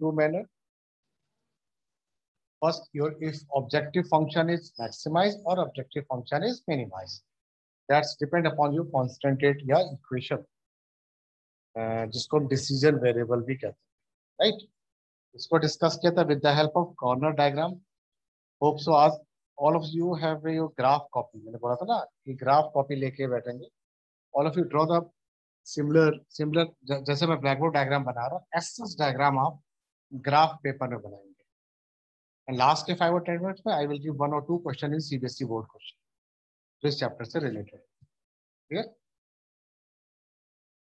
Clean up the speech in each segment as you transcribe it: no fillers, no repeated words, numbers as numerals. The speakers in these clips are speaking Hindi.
two manner. First, your if objective function is maximized or objective function is minimized. That's depend upon your constant rate या equation, जिसको हम decision variable भी कहते हैं, right? इसको डिस्कस किया था with the help of corner diagram. Hope so आज all of you have your graph copy. मैंने बोला था ना कि graph copy लेके बैठेंगे. All of you draw the similar जैसे मैं blackboard diagram बना रहा हूँ, ऐसा diagram आप graph paper में बनाएंगे. And last के 5 or 10 minutes में I will give 1 or 2 question in CBSE board question. इस चैप्टर से रिलेटेड. ठीक है?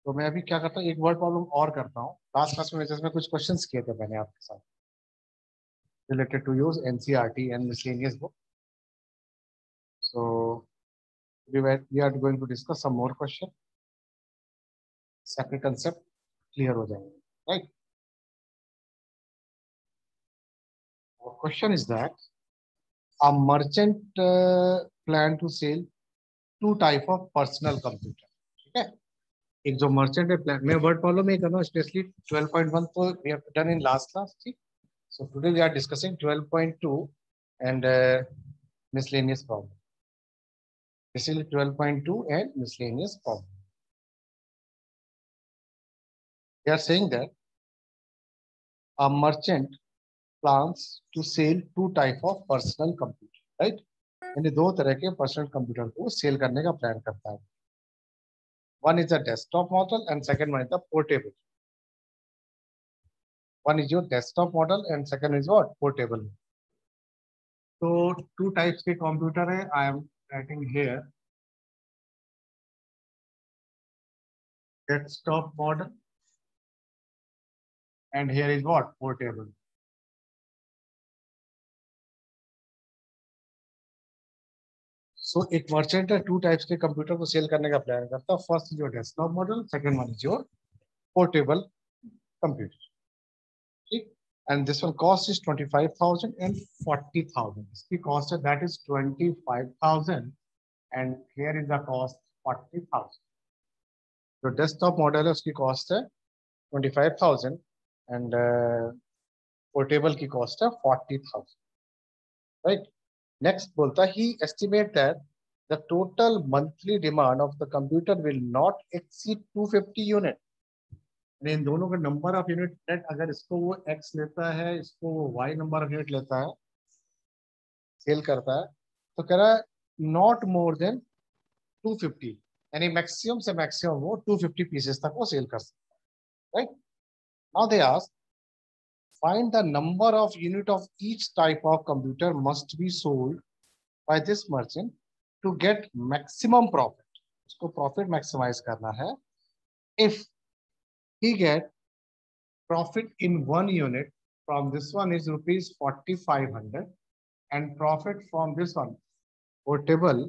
तो मैं अभी क्या करता हूँ, एक वर्ड प्रॉब्लम और करता हूँ. लास्ट क्लास में जैसे कुछ क्वेश्चंस किए थे मैंने आपके साथ related to use NCERT and miscellaneous book. So we are going to discuss some more question. Separate concept clear हो जाएंगे, right? Our question is that a merchant plan to sell two type of personal computer. ठीक है? एक जो मर्चेंट है प्लान, मैं वर्ड प्रॉब्लम में कर रहा हूँ स्पेशली 12.1 तो we have done in last class. ठीक? So today we are discussing 12.2 and miscellaneous problem. Basically 12.2 and miscellaneous problem. They are saying that a merchant plans to sell two type of personal computer, right? यानी दो तरह के पर्सनल कंप्यूटर को सेल करने का प्लान करता है. One is a desktop model and second one is the portable. One is your desktop model and second is what? Portable. So two types के कंप्यूटर है. I am writing here desktop model and here is what? Portable. So एक मर्चेंट है टू टाइप्स के कंप्यूटर को सेल करने का प्लान करता है. First is your desktop model, second one is your portable computer. ठीक. And this one cost is 25,000 and 40,000. इसकी कॉस्ट है that is 25,000 and here is the cost 40,000. जो डेस्कटॉप मॉडल है उसकी कॉस्ट है 25,000 एंड पोर्टेबल की कॉस्ट है 40,000. राइट. Next बोलता है he estimate that the total monthly demand of the computer will not exceed 250 unit. इन दोनों का नंबर ऑफ यूनिट नेट अगर इसको वो x लेता है, इसको वो y नंबर ऑफ यूनिट लेता है, सेल करता है, तो कह रहा है नॉट मोर देन 250. यानी मैक्सिमम से मैक्सिमम वो 250 पीसेस तक वो सेल कर सकता है. Right. Now they ask find the number of unit of each type of computer must be sold by this merchant to get maximum profit. उसको profit maximize करना है. If he get profit in one unit from this one is rupees 4,500 and profit from this one portable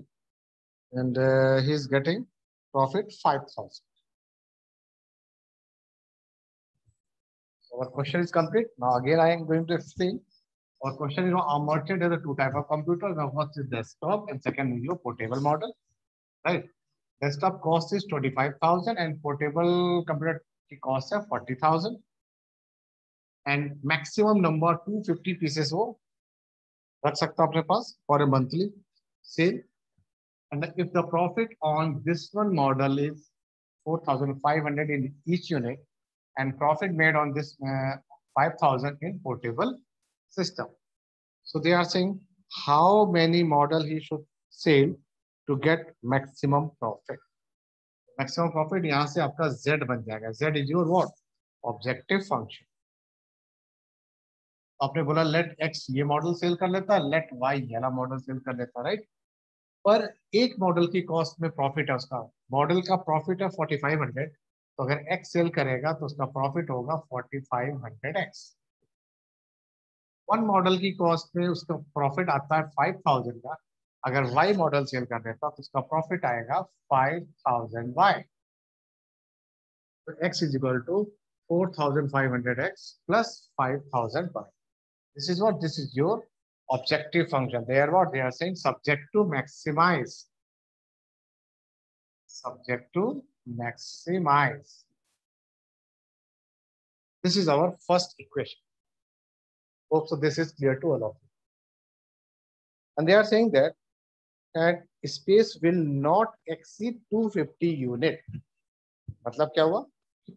and he is getting profit 5,000. Our question is complete. Now again I am going to explain. Our question is, our merchant has a two type of computer. Now first is desktop and second is your portable model. Right. Desktop cost is 25,000 and portable computer cost is 40,000. And maximum number 250 pieces वो रख सकता अपने पास for a monthly sale. And if the profit on this one model is 4,500 in each unit and profit made on this 5,000 in portable system. So they are saying how many model he should sell to get maximum profit. Maximum profit यहाँ से आपका Z बन जाएगा. Z is your what? Objective function. आपने बोला let X ये मॉडल सेल कर लेता, let Y ये वाला मॉडल सेल कर लेता, राइट. पर एक मॉडल की कॉस्ट में प्रॉफिट है, उसका मॉडल का प्रॉफिट है 4,500. तो अगर X सेल करेगा तो उसका प्रॉफिट होगा 4,500X. वन मॉडल की कॉस्ट में उसका प्रॉफिट आता है 5,000 का. अगर Y मॉडल सेल कर देता तो उसका प्रॉफिट आएगा 5,000Y. तो X is equal to 4,500X plus 5,000Y. This is what? This is your objective function. They are what? They are saying subject to maximize. Subject to maximize. This is our first equation. Hope so this is clear to all of you. And they are saying that space will not exceed 250 unit. मतलब क्या हुआ?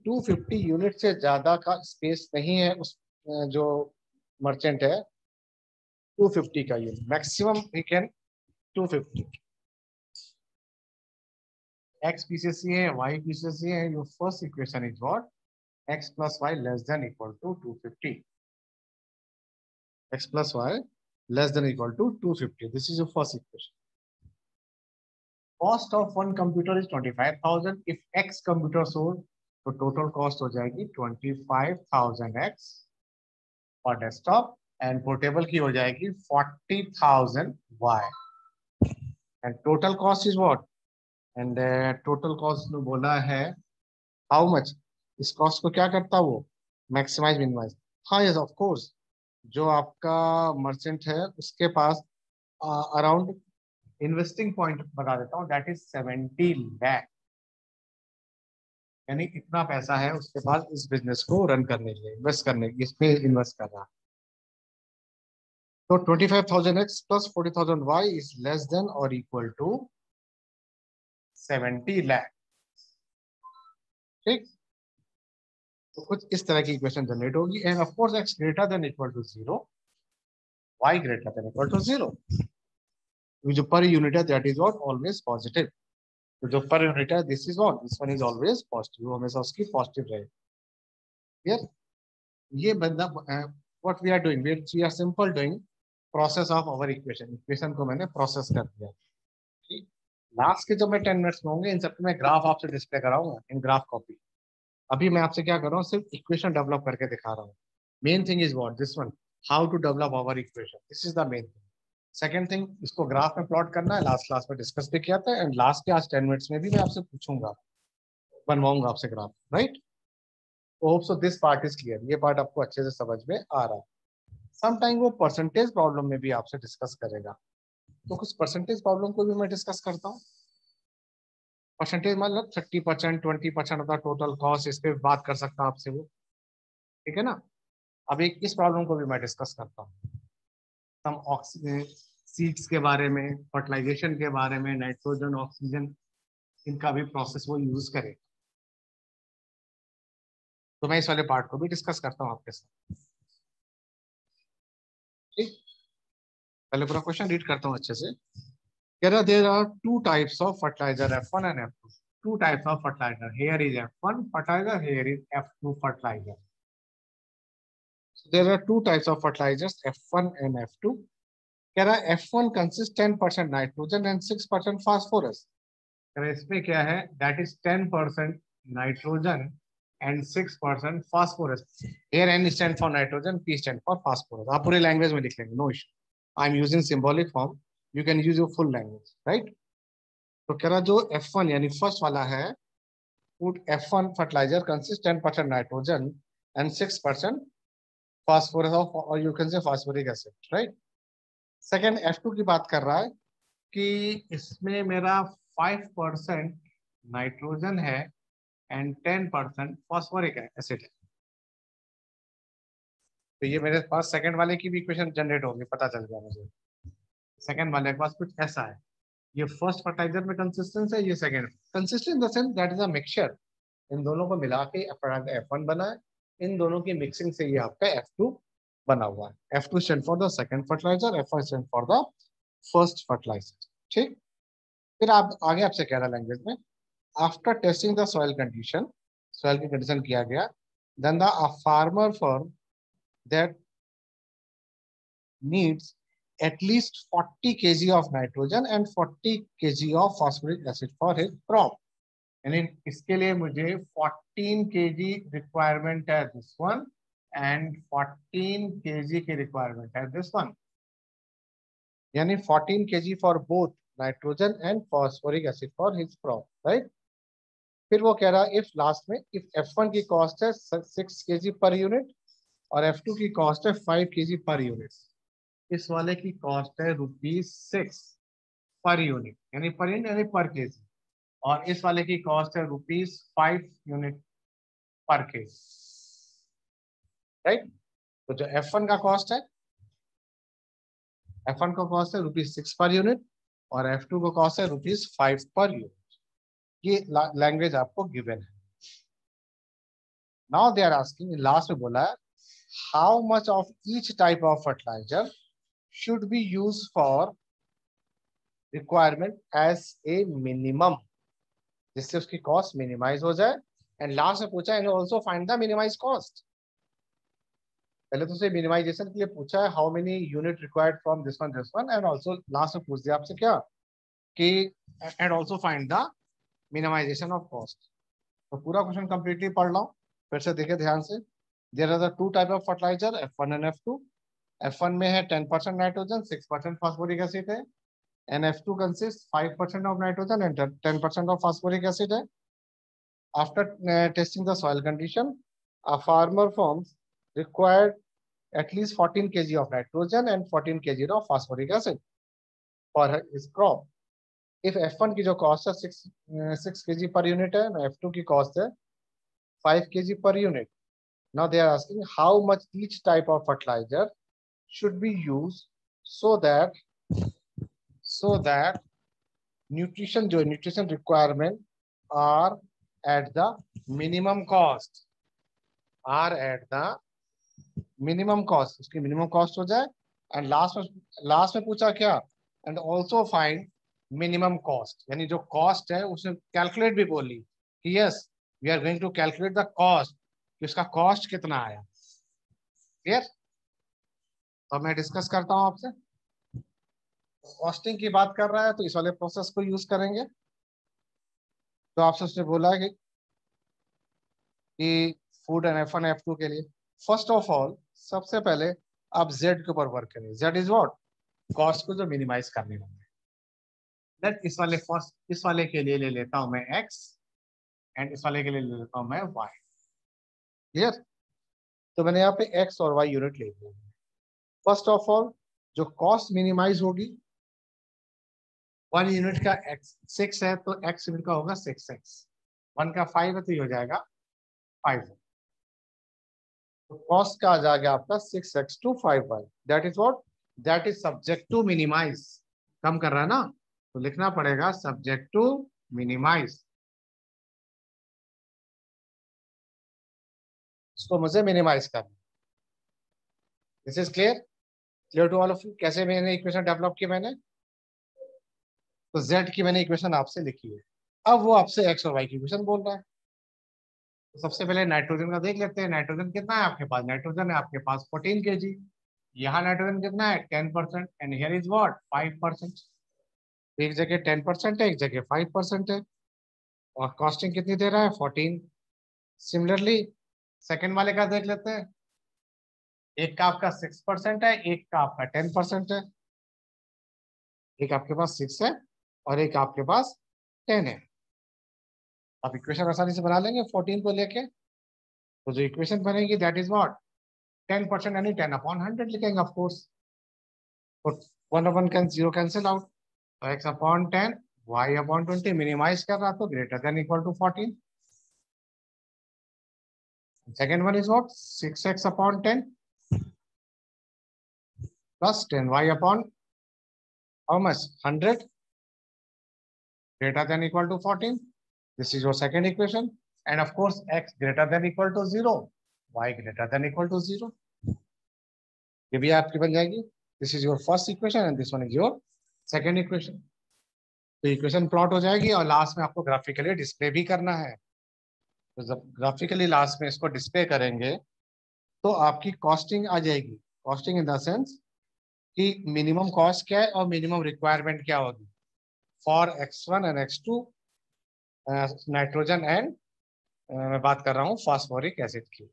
250 यूनिट से ज्यादा का स्पेस नहीं है उस जो मर्चेंट है 250 का unit, maximum we can 250. x PCC है, y पीसीसी है. Your first equation is what? x plus y less than equal to 250. x plus y less than equal to 250. This is your first equation. Cost of one computer is 25,000. If x computer sold, तो total cost हो जाएगी 25,000x for desktop and portable की हो जाएगी 40,000y. And total cost is what? And total cost में बोला है how much? इस cost को क्या करता है वो? Maximize, minimize. हाँ, yes, of course. जो आपका मर्चेंट है उसके पास अराउंड इन्वेस्टिंग पॉइंट बता देता हूँ, दैट इज 70 लाख. यानी इतना पैसा है उसके पास इस बिजनेस को रन करने के लिए, इन्वेस्ट करने के लिए, इसमें इन्वेस्ट कर रहा है. तो 25,000x plus 40,000y is less than और इक्वल टू 70 लाख. ठीक, तो कुछ इस तरह की इक्वेशन जनरेट होगी. And of course x greater than equal to 0, y greater than equal to 0. जो पर यूनिट है that is what? Always positive. तो जो पर यूनिट है this is what? This one is always positive. वो हमेशा उसकी पॉजिटिव रहेगी. क्लियर? ये बंदा what we are doing, we are simple doing process of our equation. Equation को मैंने प्रोसेस कर दिया. ठीक, लास्ट के जब मैं 10 मिनट्स में होंगे इन सब मैं ग्राफ आपसे डिस्प्ले कराऊंगा इन ग्राफ कॉपी. अभी मैं आपसे क्या कर रहा हूँ? सिर्फ इक्वेशन डेवलप करके दिखा रहा हूँ. Main thing is what? This one, how to develop our equation. This is the main thing. Second thing, इसको ग्राफ में प्लॉट करना है. लास्ट क्लास में डिस्कस भी किया था एंड लास्ट के आज 10 मिनट्स में भी मैं आपसे पूछूंगा, बनवाऊंगा आपसे graph. Right? Hope so this part is clear. ये पार्ट आपको अच्छे से समझ में आ रहा है. समटाइम वो परसेंटेज प्रॉब्लम में भी आपसे डिस्कस करेगा. तो कुछ परसेंटेज प्रॉब्लम को भी मैं डिस्कस करता हूँ. परसेंटेज मतलब 30%, 20% ऑफ द टोटल कॉस्ट, इस पे बात कर सकता हूँ आपसे वो. ठीक है ना? अब एक इस प्रॉब्लम को भी मैं डिस्कस करता हूँ. सम ऑक्सीजन सीड्स के बारे में, फर्टिलाइजेशन के बारे में, नाइट्रोजन, ऑक्सीजन, इनका भी प्रोसेस वो यूज करे. तो मैं इस वाले पार्ट को भी डिस्कस करता हूँ आपके साथ. ठीक, पहले पूरा क्वेश्चन रीड करता हूँ अच्छे से. कह रहा there are two types of fertilizer, F1 and F2. Two types of fertilizer. Here is F1 fertilizer, here is F2 fertilizer. There are two types of fertilizers, F1 and F2. कह रहा है F1 consists 10% nitrogen and 6% phosphorus. कह रहा है इसमें क्या है? That is 10% nitrogen and 6% phosphorus. Here N stand for nitrogen, P stand for phosphorus. आप पूरे लैंग्वेज में लिख लेंगे, no issue. I am using symbolic form. You can use your full language, right? तो कह रहा जो F1 यानी फर्स्ट वाला है, F1 fertilizer consists 10% nitrogen and 6% phosphorus or you can say phosphoric acid, right? Second F2 की बात कर रहा है कि इसमें मेरा 5% नाइट्रोजन है एंड 10% फॉस्फोरिक एसिड है. तो ये मेरे पास सेकंड वाले की भी इक्वेशन जनरेट होगी, पता चल गया मुझे. सेकंड वाले के पास कुछ ऐसा है. ये फर्स्ट फर्टिलाइजर में कंसिस्टेंस है, ये second consistent in the sense that is a mixture. इन दोनों को मिला के F1 बना है. इन दोनों की मिक्सिंग से ये आपका F2 बना हुआ है. F2 stand for the second fertilizer, F1 stand for the first fertilizer. ठीक, फिर आप आगे आपसे कह रहा लैंग्वेज में, after testing the soil condition, soil की कंडीशन किया गया, then the farmer form that needs at least 40 kg of nitrogen and 40 kg of phosphoric acid for his crop. यानी इसके लिए मुझे 14 kg रिक्वायरमेंट है दिस वन एंड 14 kg की रिक्वायरमेंट है दिस वन. यानी 14 kg for both nitrogen and phosphoric acid for his crop, right? फिर वो कह रहा है इफ लास्ट में इफ F1 की कॉस्ट है 6 kg पर यूनिट और F2 की कॉस्ट है 5 kg पर यूनिट. इस वाले की कॉस्ट है ₹6 पर यूनिट, यानी पर यूनिट यानी पर केजी. और इस वाले की कॉस्ट है ₹5 यूनिट पर केजी, राइट? तो जो F1 का कॉस्ट है, F1 का कॉस्ट है ₹6 पर यूनिट और F2 का कॉस्ट है ₹5 पर यूनिट। ये लैंग्वेज आपको गिवन है। Now they are asking, last में बोला है how much of each type of fertilizer should be use for requirement as a minimum, जिससे उसकी कॉस्ट मिनिमाइज हो जाए। एंड लास्ट में पूछा and also find the minimize cost. पहले तो उसे मिनिमाइजेशन के लिए पूछा है how many unit required from this one, and also last में पूछ दिया आपसे क्या कि and also find the minimization of cost. तो पूरा क्वेश्चन कंप्लीटली पढ़ लो, फिर से देखे ध्यान से। There are the two type of fertilizer, F1 and F2। F1 में है 10% नाइट्रोजन, 6% फास्फोरिक एसिड है, and F2 consists 5% of nitrogen and 10% of phosphoric acid है। After testing the soil condition, a farmer farms required at least 14 kg of nitrogen and 14 kg of phosphoric acid for his crop. If F1 की जो cost है 6 kg per unit है, F2 की cost है 5 kg per unit. Now they are asking how much each type of fertilizer should be used so that nutrition requirement are at the minimum cost, उसकी मिनिमम कॉस्ट हो जाए। एंड लास्ट में पूछा क्या, and also find minimum cost, यानी जो कॉस्ट है उसने कैलकुलेट भी बोली कि yes we are going to calculate the cost, कि उसका कॉस्ट कितना आया। क्लियर? तो मैं डिस्कस करता हूं आपसे। कॉस्टिंग की बात कर रहा है तो इस वाले प्रोसेस को यूज करेंगे। तो आपसे उसने बोला है कि फूड एंड F1 F2 के लिए फर्स्ट ऑफ ऑल सबसे पहले आप Z के ऊपर वर्क करें। Z इज व्हाट, कॉस्ट को जो मिनिमाइज करने वाला है। लेट इस वाले के लिए ले लेता हूं मैं X एंड इस वाले के लिए ले लेता हूं मैं Y। क्लियर? तो मैंने यहाँ पे X और Y यूनिट ले लिया। फर्स्ट ऑफ ऑल जो कॉस्ट मिनिमाइज होगी, 1 यूनिट का X 6 है तो X यूनिट का होगा 6X, 1 का 5 है तो ये हो जाएगा 5। तो कॉस्ट का आ जाएगा आपका 6X to 5Y। That is what, that is subject to minimize. कम कर रहा है ना, तो लिखना पड़ेगा सब्जेक्ट टू मिनिमाइज। इसको मुझे मिनिमाइज करना। This is clear to all of you? कैसे मैंने इक्वेशन डेवलप की मैंने, तो Z की मैंने इक्वेशन आपसे लिखी है। अब वो आपसे X और Y की इक्वेशन बोल रहा है। तो सबसे पहले नाइट्रोजन का देख लेते हैं। नाइट्रोजन कितना है आपके पास? नाइट्रोजन है आपके पास 14 kg। यहाँ नाइट्रोजन कितना है? 10%, एंड हियर इज व्हाट 5%। एक जगह 10% है, एक जगह 5% है, और कॉस्टिंग कितनी दे रहा है? 14। सिमिलरली सेकेंड वाले का देख लेते हैं। एक का आपका 6% है, एक का आपका 10% है। एक आपके पास 6 है और एक आपके पास 10 है। आप इक्वेशन आसानी से बना लेंगे 14 को लेके। तो जो इक्वेशन बनेगी दैट इज व्हाट 10%, यानी 10/100 लिखेंगे ऑफ कोर्स। तो 1/0 कैंसिल आउट, तो x/10 y/20 मिनिमाइज कर रहा तो greater than equal to 14। Second one is what 6x/10 plus 10y/, how much 100 greater than equal to 14. This is your second equation, and of course x greater than equal to 0, y greater than equal to 0. ये भी आपकी बन जाएगी। This is your first equation and this one is your second equation. तो इक्वेशन प्लॉट हो जाएगी और लास्ट में आपको ग्राफिकली डिस्प्ले भी करना है। तो जब ग्राफिकली लास्ट में इसको डिस्प्ले करेंगे तो आपकी कॉस्टिंग आ जाएगी। कॉस्टिंग इन द सेंस कि मिनिमम कॉस्ट क्या है और मिनिमम रिक्वायरमेंट क्या होगी for X1 and X2 nitrogen and मैं बात कर रहा हूँ फास्फोरिक एसिड की।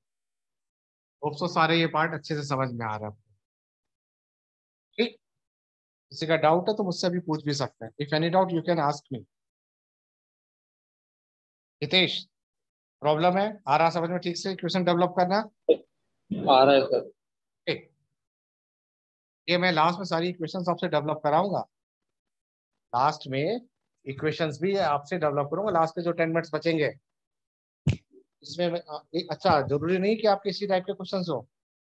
होप सो सारे ये पार्ट अच्छे से समझ में आ रहा है। ठीक, किसी का डाउट है तो मुझसे भी पूछ भी सकते हैं। If any doubt you can ask me. Hitesh, problem है? आ रहा समझ में ठीक से क्वेश्चन डेवलप करना? आ रहा है सर। ठीक, ये मैं लास्ट में सारी इक्वेशंस आपसे डेवलप कराऊंगा। लास्ट में इक्वेशंस भी आपसे डेवलप करूंगा, लास्ट के जो 10 मिनट्स बचेंगे इसमें अच्छा जरूरी नहीं कि आपके इसी टाइप के क्वेश्चंस हो।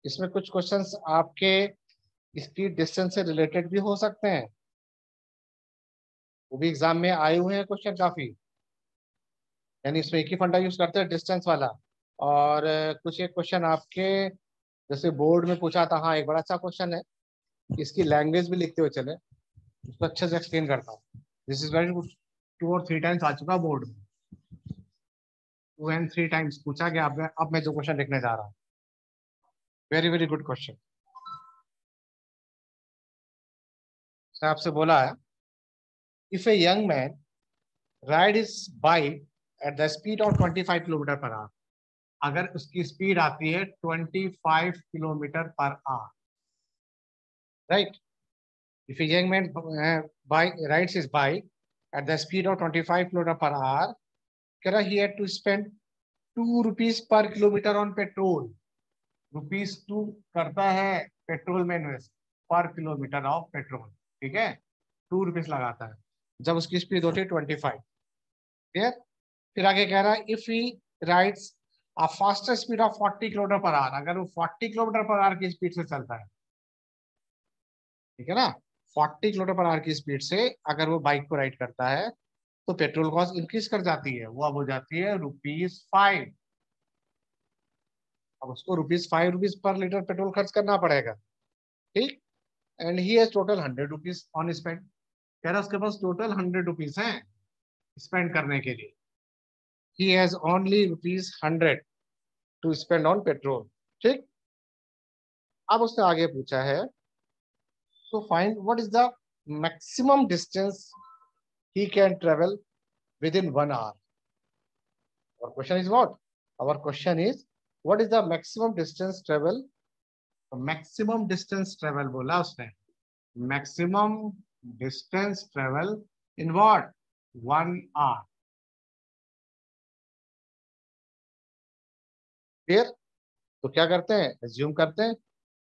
इसमें कुछ क्वेश्चंस आपके स्पीड डिस्टेंस से रिलेटेड भी हो सकते हैं, वो भी एग्जाम में आए हुए हैं क्वेश्चन काफी। यानी इसमें एक ही फंडा यूज करते हैं, डिस्टेंस वाला। और कुछ एक क्वेश्चन आपके जैसे बोर्ड में पूछा था, हाँ एक बड़ा अच्छा क्वेश्चन है, इसकी लैंग्वेज भी लिखते हुए चले, उसको अच्छे से एक्सप्लेन करता हूँ। दिस इज वेरी गुड, 2 और 3 टाइम्स आ चुका बोर्ड में, 2 and 3 टाइम्स पूछा गया। अब मैं जो क्वेश्चन लिखने जा रहा हूँ, वेरी वेरी गुड क्वेश्चन। आपसे बोला है, if a young man ride is bike at the speed of 25 kilometre per hour, अगर उसकी स्पीड आती है 25 kilometre per hour, right. If a young man rides is bike at the speed of 25 kilometer per hour, he had to spend 2 rupees per kilometer on petrol। ₹2 करता है पेट्रोल में इन्वेस्ट पर किलोमीटर ऑफ पेट्रोल, ठीक है, 2 रुपीज लगाता है जब उसकी स्पीड होती है 25। क्लियर। फिर आगे कह रहा है, if he rides a faster speed of 40 kilometre per hour, अगर वो 40 किलोमीटर पर आवर की स्पीड से चलता है, ठीक है ना, 40 किलोमीटर पर आवर की स्पीड से अगर वो बाइक को राइड करता है, तो पेट्रोल कॉस्ट इंक्रीज कर जाती है, वो अब हो जाती है ₹5। अब उसको ₹5 पर लीटर पेट्रोल खर्च करना पड़ेगा, ठीक। And he has total 100 rupees on spend. कह रहा उसके पास टोटल 100 रुपीज है स्पेंड करने के लिए। He has only ₹100 to spend on petrol, ठीक। अब उसने आगे पूछा है, तो find what is the maximum distance he can travel within 1 hour। Our question is what? Our question is, what is the maximum distance travel? Maximum distance travel बोला उसने, maximum distance travel in what? 1 hour। Clear. तो क्या करते हैं, एज्यूम करते हैं,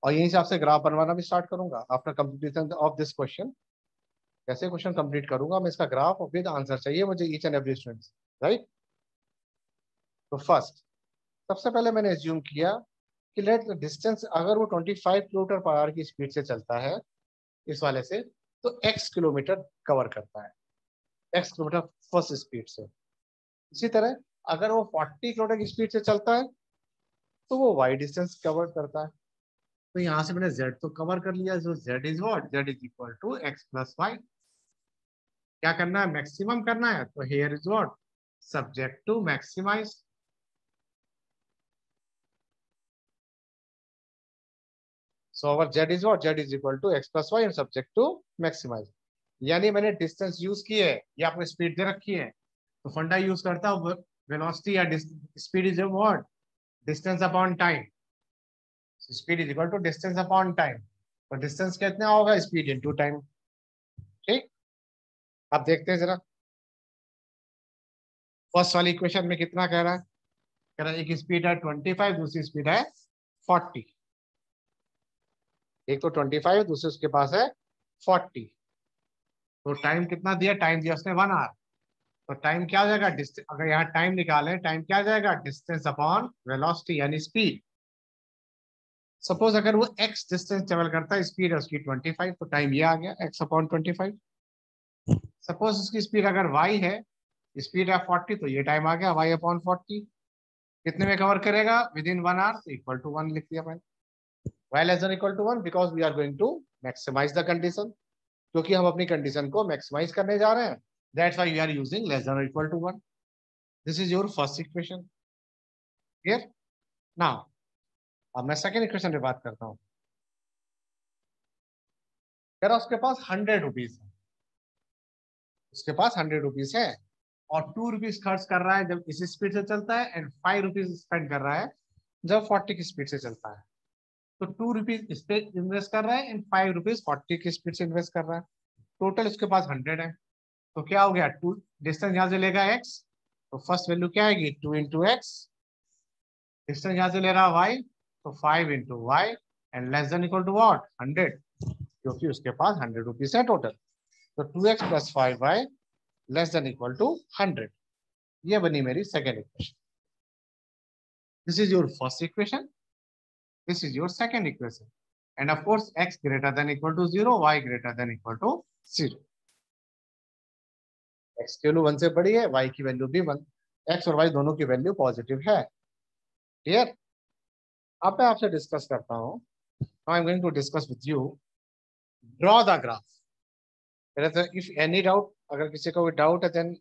और यहीं से आपसे ग्राफ बनवाना भी स्टार्ट करूंगा after completion of this question. कैसे क्वेश्चन कंप्लीट करूंगा मैं, इसका ग्राफ विद आंसर चाहिए मुझे each and every student, right. तो फर्स्ट, सबसे पहले मैंने एज्यूम किया कि लेट डिस्टेंस, अगर वो 25 किलोमीटर पर आवर की स्पीड से चलता है इस वाले से, तो x किलोमीटर कवर करता है, x किलोमीटर फर्स्ट स्पीड से। इसी तरह अगर वो 40 किलोमीटर की स्पीड से चलता है, तो वो y डिस्टेंस कवर करता है। तो यहां से मैंने z तो कवर कर लिया, जो z is what, z is equal to x plus Y. क्या करना है, मैक्सिमम करना है, तो here is what, subject to maximize. So our z is what, z is equal to x plus y and subject to maximize। यानी मैंने डिस्टेंस यूज की है या आपको स्पीड दे रखी है, तो फंडा यूज करता हूं वेलोसिटी या speed is what, distance upon time. Speed is equal to distance upon time, और डिस्टेंस कितना होगा, स्पीड इनटू टाइम, ठीक। अब देखते हैं जरा, फर्स्ट वाली इक्वेशन में कितना कह रहा है एक स्पीड है 25, दूसरी स्पीड है 40। एक तो 25, दूसरे उसके पास है 40। तो टाइम कितना दिया, टाइम दिया उसने 1 hour। तो टाइम क्या हो जाएगा, अगर यहाँ टाइम निकालें, टाइम क्या आ जाएगा, डिस्टेंस अपॉन वेलोसिटी यानी स्पीड। सपोज अगर वो x डिस्टेंस ट्रेवल करता है, स्पीड है उसकी 25, तो टाइम ये आ गया x अपॉन 25। सपोज उसकी स्पीड अगर y है, स्पीड है 40, तो ये टाइम आ गया y अपॉन 40। कितने में कवर करेगा, विद इन 1 hour, तो इक्वल टू 1 लिख दिया मैंने। y less than equal to 1 because we are going to maximize the condition, क्योंकि हम अपनी कंडीशन को मैक्सिमाइज करने जा रहे हैं। That's why we are using less than equal to 1। This is your first equation. Clear. Now अब मैं सेकेंड इक्वेशन पे बात करता हूँ। कह रहा उसके पास 100 रुपीज है, उसके पास 100 रुपीज है, और 2 रुपीज खर्च कर रहा है जब इस स्पीड से चलता है, एंड 5 रुपीज स्पेंड कर रहा है जब 40 की स्पीड से चलता है। तो 2 रुपीज इस पे इन्वेस्ट कर रहा है एंड 5 रुपीज 40 की स्पीड से इन्वेस्ट कर रहा है। टोटल उसके पास 100 है। तो क्या हो गया, टू डिस्टेंस यहाँ से लेगा x, तो फर्स्ट वैल्यू क्या आएगी, 2 इंटू एक्स। डिस्टेंस यहाँ से ले रहा y, तो 5 into Y, and less than equal to what, 100, क्योंकि उसके पास 100 रुपीज है टोटल। तो 2x plus 5y less than equal to 100। ये बनी मेरी second equation. This is your first equation. This is your second equation. And of course, x greater than equal to 0, y greater than equal to 0. x की वैल्यू 1 से बड़ी है, y की वैल्यू भी 1, x और y दोनों की वैल्यू पॉजिटिव है. क्लियर? अब मैं आपसे डिस्कस करता हूं. Now I'm going to discuss with you. Draw the graph. If any doubt, अगर किसी को कोई डाउट है, then